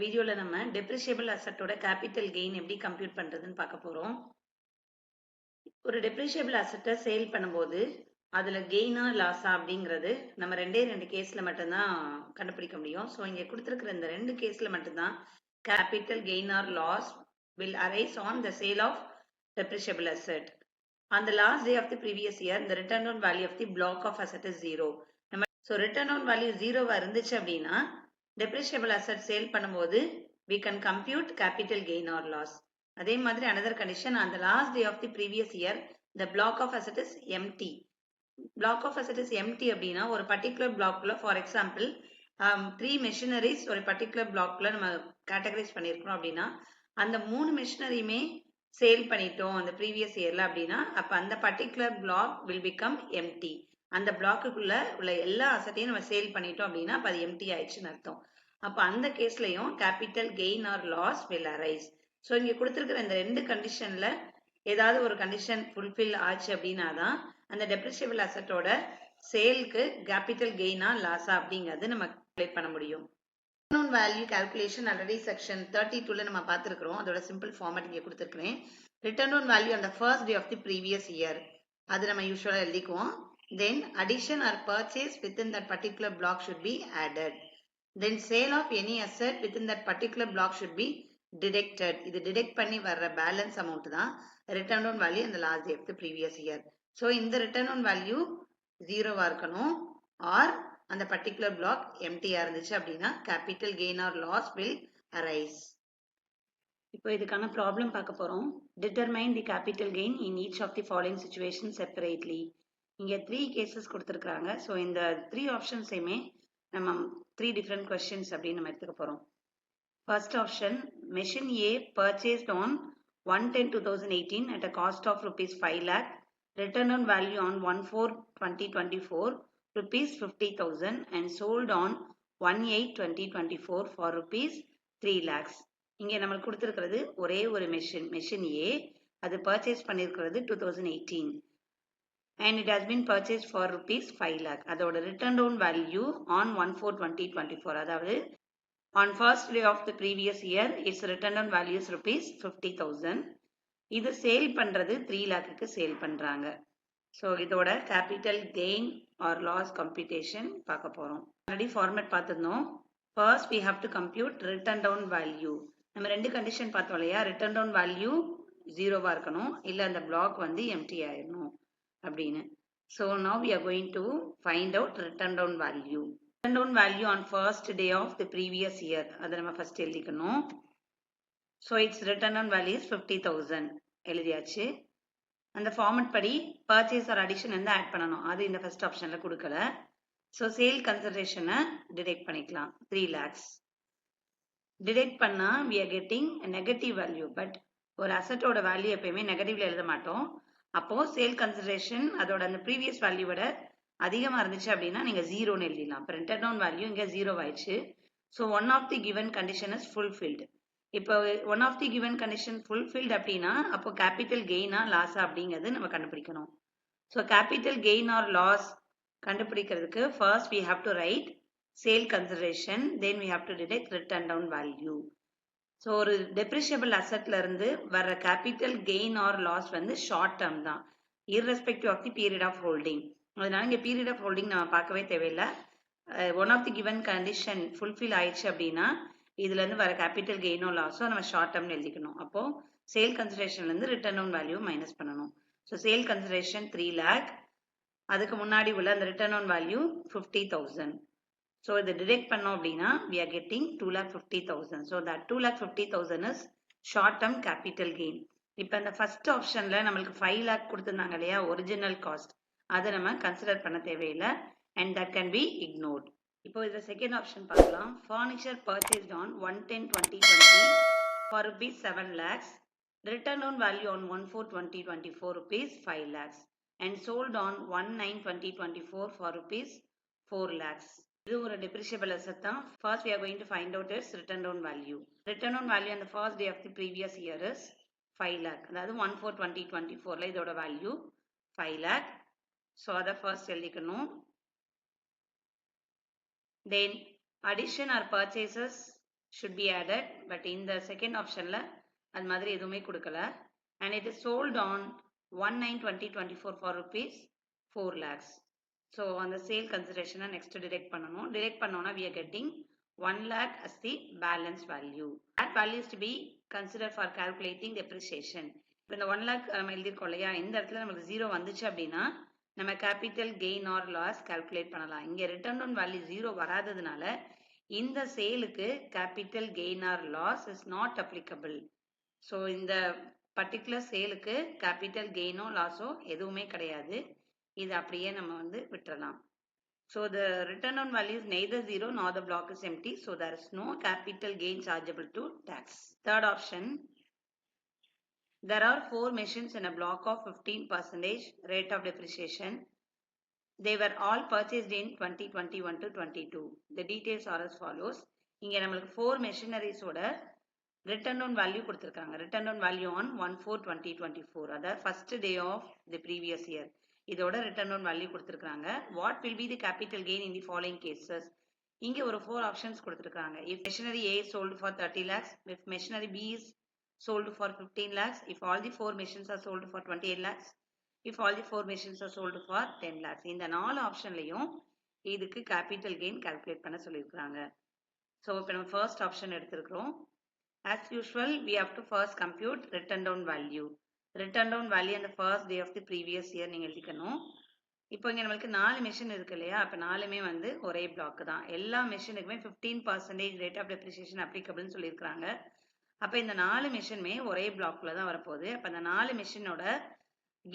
வீடியோல நம்ம டெப்ரிஷியபிள் அசட்டோட capital gain எப்படி கம்ப்யூட் பண்றதுன்னு பார்க்க போறோம். ஒரு டெப்ரிஷியபிள் அசட்டை சேல் பண்ணும்போது அதுல கெயினா லாஸா அப்படிங்கிறது நம்ம ரெண்டு கேஸ்ல மட்டும்தான் கண்டுபிடிக்க முடியும். ஸோ இங்க கொடுத்துருக்கிற இந்த 2 கேஸ்ல மட்டும்தான் capital gain or loss will arise on the sale of depreciable asset. On the last day of the previous year, the return on value of the block of asset is 0. So return on value 0 இருந்துச்சு அப்படின்னா depreciable asset sale பண்ணும்போது we can compute capital gain or loss. அதே மாதிரி another condition, on the last day of the previous year the block of asset is empty. Block of asset is empty அப்படின்னா ஒரு particular blockல for example 3 machineries ஒரு particular blockல நம்ம categorize பண்ணியிருக்கிறோம் அப்படின்னா அந்த 3 machineryயுமே sale பண்ணிட்டோம் அந்த ப்ரீவியஸ் இயர்ல அப்படின்னா அப்ப அந்த particular block will become empty. அந்த பிளாக்குக்குள்ள உள்ள எல்லா அசட்டையும் நம்ம சேல் பண்ணிட்டோம் அப்படின்னா அப்ப அது எம்டி ஆயிடுச்சுன்னு அர்த்தம். அப்ப அந்த கேஸ்லயும் capital gain or loss will arise. So இங்க கொடுத்துருக்கிற இந்த 2 கண்டிஷன்ல ஏதாவது ஒரு கண்டிஷன் ஃபுல்ஃபில் ஆச்சு அப்படின்னா தான் அந்த டெப்ரிஷியபிள் அசட்டோட சேலுக்கு கேபிட்டல் கெயினா லாஸா அப்படிங்கிறது நம்ம கால்குலேட் பண்ண முடியும். Return on value calculation already section 32ல நம்ம பார்த்திருக்கிறோம். அதோட சிம்பிள் ஃபார்மட் இங்க கொடுத்திருக்கிறேன். Return on value on the first day of the previous year. அது நம்ம யூசுவலா எழுதிக்குவோம். Then addition or purchase within that particular block should be added. Then sale of any asset within that particular block should be deducted. இது deduct பண்ணி வர்ற balance amount தான் return on value in the last day of the previous year. So இந்த return on value 0வா இருக்கணும் or அந்த particular block empty இருந்துச்சு அப்படின்னா capital gain or loss will arise. இப்போ இதுக்கான ப்ராப்ளம் பார்க்க போறோம். Determine the capital gain in each of the following situations separately. இங்க 3 கேசஸ் கொடுத்திருக்காங்க. ஸோ இந்த 3 ஆப்ஷன்ஸையுமே நம்ம 3 different questions அப்படின்னு நம்ம எடுத்துக்க போறோம். First option, machine A purchased on 1/10/2018 at a cost of rupees 5 lakh. Return on value on 1/4/2024 rupees 50,000 and sold on 1/8/2024 for rupees 3 lakhs. இங்கே நம்மளுக்கு கொடுத்திருக்கிறது ஒரே ஒரு மெஷின் A, அது பர்ச்சேஸ் பண்ணியிருக்கிறது 2018 and it has been purchased for rupees 5 lakh. அதோட return on value on 1/4/2024, அதாவது on first day of the previous year its return on value is rupees 50,000. இது சேல் பண்றது 3 லாக்குக்கு சேல் பண்றாங்க. ஸோ இதோட capital gain or loss computation பார்க்க போறோம். Already format பார்த்துருந்தோம். First we have to compute return down value. நம்ம 2 condition பார்த்தோம் இல்லையா, ரிட்டர்ன் டவுன் வேல்யூ 0வா இருக்கணும், இல்லை அந்த பிளாக் வந்து எம்டி ஆயிடணும் அப்படின்னு. So now we are going to find out return down value. Return down value on first day of the previous year, அதை நம்ம ஃபர்ஸ்ட் எழுதிக்கணும். So it's return down value is 50,000 எழுதியாச்சு. அந்த ஃபார்மட் படி purchase R addition வந்து add பண்ணணும், அது இந்த ஃபர்ஸ்ட் ஆப்ஷன்ல கொடுக்கல. ஸோ சேல் கன்சிடரேஷனை டிடெக்ட் பண்ணிக்கலாம் 3 lakhs. டிடெக்ட் பண்ணா we are getting a negative value. But ஒரு அசட்டோட வேல்யூ எப்பயுமே நெகட்டிவ்ல எழுத மாட்டோம். அப்போ சேல் கன்சிடரேஷன் அதோட அந்த ப்ரீவியஸ் வேல்யூவோட அதிகமா இருந்துச்சு அப்படின்னா நீங்க 0ன்னு எழுதிடலாம். இப்போ ரிட்டர்ன் டவுன் வேல்யூ இங்க 0 ஆயிடுச்சு. So one of the given condition is fulfilled. இப்போ one of the given condition fulfilled அப்படின்னா அப்போ கேபிட்டல் கெயினா லாஸா அப்படிங்கிறது நம்ம கண்டுபிடிக்கணும். So capital gain or loss கண்டுபிடிக்கிறதுக்கு first we have to write sale consideration, then we have to deduct return down value. So ஒரு டெப்ரிஷியபிள் அசட்ல இருந்து வர்ற கேபிட்டல் கெயின் ஆர் லாஸ் வந்து ஷார்ட் டேர்ம் தான், irrespective of the period of holding. அதனால இங்க period of holding நம்ம பார்க்கவே தேவையில்லை. One of the given condition fulfil ஆயிடுச்சு அப்படின்னா இதுல இருந்து வர கேபிட்டல் கெயினோ லாஸோ நம்ம ஷார்ட் டேர்ம்னு எழுதிக்கணும். அப்போ சேல் கன்சிடரேஷன்ல இருந்து ரிட்டர்ன் டவுன் வேல்யூ மைனஸ் பண்ணணும். ஸோ சேல் கன்சிடரேஷன் 3 lakh, அதுக்கு முன்னாடி உள்ள அந்த ரிட்டர்ன் ஆன் வேல்யூ 50,000. ஸோ இதை டிடெக்ட் பண்ணோம் அப்படின்னா we are getting 2,50,000. So that 2,50,000 is short term capital gain. இப்போ இந்த ஃபர்ஸ்ட் ஆப்ஷன்ல நம்மளுக்கு 5 lakh கொடுத்துருந்தாங்க இல்லையா ஒரிஜினல் காஸ்ட், அதை நம்ம கன்சிடர் பண்ண தேவையில்லை and that can be ignored. இப்போ இதில் செகண்ட் ஆப்ஷன் பார்க்கலாம். Furniture purchased on 1/10/2020 for rupees 7 lakhs. Return on value on 1/4/2024 rupees 5 lakhs and sold on 1/9/2024 for rupees 4 lakhs. இது ஒரு depreciable asset தான். First we are going to find out its return down value. Return on value on the first day of the previous year is 5 lakh. அதாவது 1/4/2024ல இதோட value 5 lakh. So அதை first எழுதிக்கணும். Then addition or purchases should be added, but in the second optionல அது மாதிரி எதுவுமே கொடுக்கல. And it is sold on 1/9/2024 for rupees 4 lakhs. So on the sale consideration next direct பண்ணணும். Direct பண்ணோம்னா we are getting 1 lakh as the balance value. That value is to be considered for calculating depreciation. இப்போ இந்த 1 lakh நம்ம எழுதிருக்கோம் இல்லையா, இந்த இடத்துல நமக்கு 0 வந்துச்சு அப்படின்னா நம்ம capital gain or loss calculate பண்ணலாம். இங்க ரிட்டர்ன் ஆன் வேல்யூ 0 வராததுனால இந்த சேலுக்கு capital gain or loss is not applicable. So இந்த பர்டிகுலர் சேலுக்கு கேபிட்டல் கெயினோ லாஸோ எதுவுமே கிடையாது. இது அப்படியே நம்ம வந்து விட்டுறலாம். So the return on value is neither 0 nor the block is empty. So there is no capital gain chargeable to tax. Third option. There are 4 machines in a block of 15% rate of depreciation. They were all purchased in 2021 to 22. The details are as follows. இங்க நம்மளுக்கு 4 machineries ஓட return on value கொடுத்திருக்காங்க. Return on value on 1/4/2024. அதாவது first day of the previous year. இதோட return on value கொடுத்திருக்காங்க. What will be the capital gain in the following cases? இங்க ஒரு 4 options கொடுத்திருக்காங்க. If machinery A is sold for 30 lakhs, if machinery B is sold for 15 lakhs, if all the 4 machines are sold for 28 lakhs, if all the 4 machines are sold for 10 lakhs. இந்த 4 ஆப்ஷன்லையும் இதுக்கு capital gain calculate பண்ண சொல்லியிருக்காங்க. So இப்போ நம்ம first option எடுத்திருக்கிறோம். As usual, we have to first compute written down value. Written down value on the first day of the previous year நீங்க எழுதிக்கணும். இப்போ இங்க நம்மளுக்கு 4 மெஷின் இருக்கு இல்லையா, அப்ப 4மே வந்து ஒரே பிளாக் தான். எல்லா மெஷினுக்குமே 15% rate of depreciation applicable சொல்லியிருக்காங்க. அப்ப இந்த 4 மெஷினுமே ஒரே பிளாக்ல தான் வரப்போகுது. அப்ப அந்த 4 மெஷினோட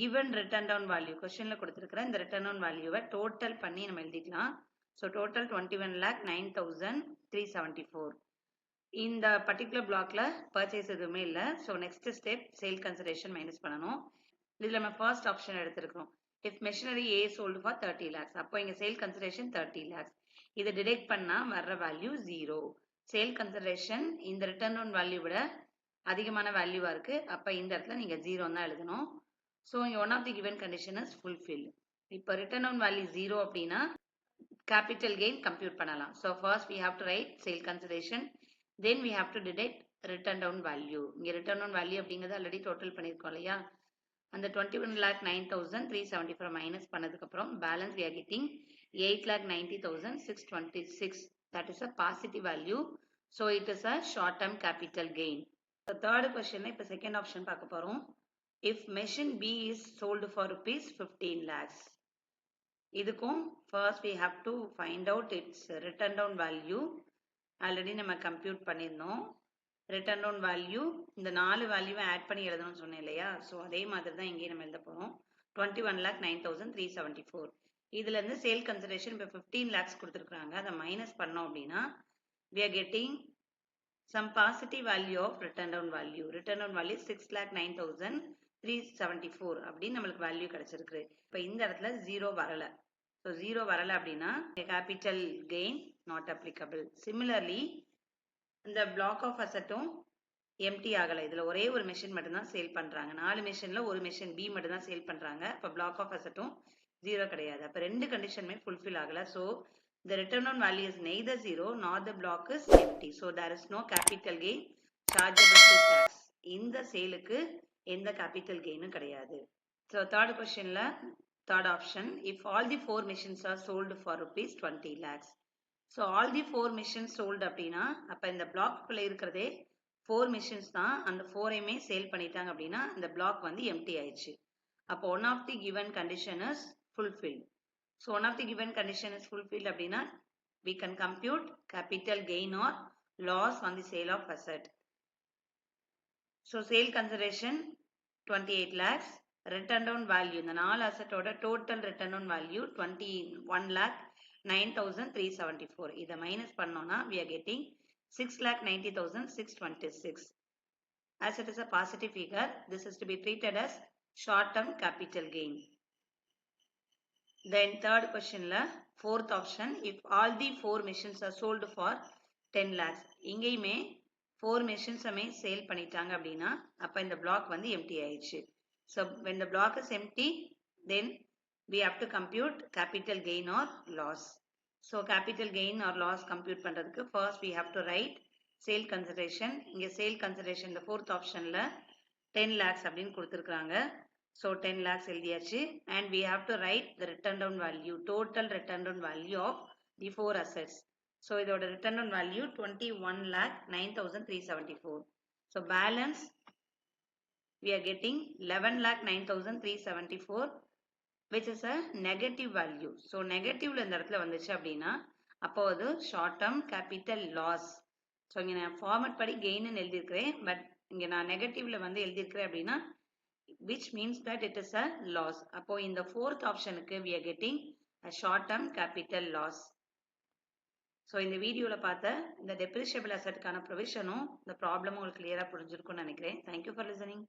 given return down value கொஸ்டின்ல கொடுத்திருக்கிற இந்த return down value டோட்டல் பண்ணி நம்ம எழுதிக்கலாம். So total 21,09,374. இந்த பர்டிகுலர் பிளாக்ல பர்ச்சேஸ் எதுவுமே இல்ல. So next step sale consideration minus பண்ணணும். இதுல நம்ம ஃபர்ஸ்ட் ஆப்ஷன் எடுத்திருக்கோம். If machinery A sold for 30 lakhs, அப்போ இங்க சேல் கன்சிடரேஷன் 30 lakhs. இதை டிடெக்ட் பண்ணா வர்ற வேல்யூ 0. சேல் கன்சிடரேஷன் இந்த ரிட்டர்ன் ஆன் வேல்யூ விட அதிகமான வேல்யூவா இருக்கு. அப்ப இந்த இடத்துல நீங்க 0 தான் எழுதணும். ஸோ இங்க one of the given condition is fulfil. இப்போ ரிட்டர்ன் ஆன் வேல்யூ 0 அப்படின்னா கேபிட்டல் கெயின் கம்ப்யூட் பண்ணலாம். So first we have to write sale consideration, then we have to deduct return down value. இங்க return down value அப்படிங்கிறது already total பண்ணியிருக்கோம் இல்லையா, அந்த 21,09,374 minus பண்ணதுக்கு அப்புறம் balance we are getting 8,90,626. that is a positive value. So it is a short term capital gain. The third question இப்ப second option பார்க்க போறோம். if machine B is sold for rupees 15 lakhs, இதுக்கும் first we have to find out its return down value. Already நம்ம compute பண்ணியிருந்தோம். Return down value இந்த 4 வேல்யூவை add பண்ணி எழுதணும்னு சொன்னேன் இல்லையா, ஸோ அதே மாதிரி தான் இங்கேயும் நம்ம எழுத போகிறோம். 21,09,374. இதுல இருந்து சேல் கன்சிடரேஷன் இப்போ 15 lakhs கொடுத்துருக்காங்க. அதை மைனஸ் பண்ணோம் அப்படின்னா we are getting some positive value of return down value. Return down value 6,09,374 அப்படின்னு நம்மளுக்கு வேல்யூ கிடைச்சிருக்கு. இப்போ இந்த இடத்துல 0 வரல. ஸோ 0 வரல அப்படின்னா capital gain not applicable. Similarly இந்த பிளாக் ஆஃப் அசட்டும் எம்டி ஆகலை. இதுல ஒரே ஒரு மெஷின் மட்டும்தான் சேல் பண்றாங்க. 4 மெஷின்ல ஒரு மெஷின் பி மட்டும் தான் சேல் பண்றாங்க. அப்ப பிளாக் ஆஃப் அசட்டும் 0 கிடையாது. அப்ப ரெண்டு கண்டிஷனுமே ஃபுல்ஃபில் ஆகல. So the return on value is neither 0 nor the block is empty. So there is no capital gain chargeable to tax. இந்த சேலுக்கு எந்த capital gainும் கிடையாது. So third questionல third option, if all the 4 machines are sold for rupees 20 lakhs. So all the 4 machines sold அப்படின்னா அப்ப இந்த பிளாக்குள்ள இருக்கிறதே 4 machines தான். அந்த 4ஐயுமே சேல் பண்ணிட்டாங்க அப்படின்னா அந்த பிளாக் வந்து எம்டி ஆயிடுச்சு. அப்போ one of the given condition is fulfilled. So one of the given condition is fulfilled அப்படின்னா we can compute capital gain or loss on the sale of asset. So sale consideration 28 lakhs. Return down value இந்த 4 அசட்டோட total return down value 21,09,374. இதை minus பண்ணோம்னா we are getting 6,90,626. As it is a positive figure, this is to be treated as short term capital gain. Then third questionல fourth option, if all the 4 machines are sold for 10 lakhs. இங்கேயுமே 4 machines sale பண்ணிட்டாங்க அப்படின்னா அப்ப இந்த black வந்து empty ஆயிடுச்சு. So when the block is empty, then we have to compute capital gain or loss. So capital gain or loss compute பண்றதுக்கு first we have to write sale consideration. இங்க sale consideration இந்த fourth ஆப்ஷன்ல 10 lakhs அப்படின்னு கொடுத்துருக்காங்க. So 10 lakhs எழுதியாச்சு. And we have to write the written down value, total written down value of the four assets. So இதோட written down value 21,09,374. So balance we are getting 11,09,374, which is a negative value. So நெகட்டிவ்ல இந்த இடத்துல வந்துச்சு அப்படின்னா அப்போ அது short term capital loss. So இங்கே நான் ஃபார்மட் படி கெயின்னு எழுதியிருக்கிறேன். பட் இங்கே நான் நெகட்டிவ்ல வந்து எழுதியிருக்கிறேன் அப்படின்னா which means that it is a loss. அப்போ இந்த fourth optionக்கு we are getting a short term capital loss. So இந்த வீடியோல பார்த்த இந்த depreciable assetக்கான ப்ரொவிஷனும் இந்த ப்ராப்ளமும் உங்களுக்கு கிளியரா புரிஞ்சிருக்கும்னு நினைக்கிறேன். Thank you for listening.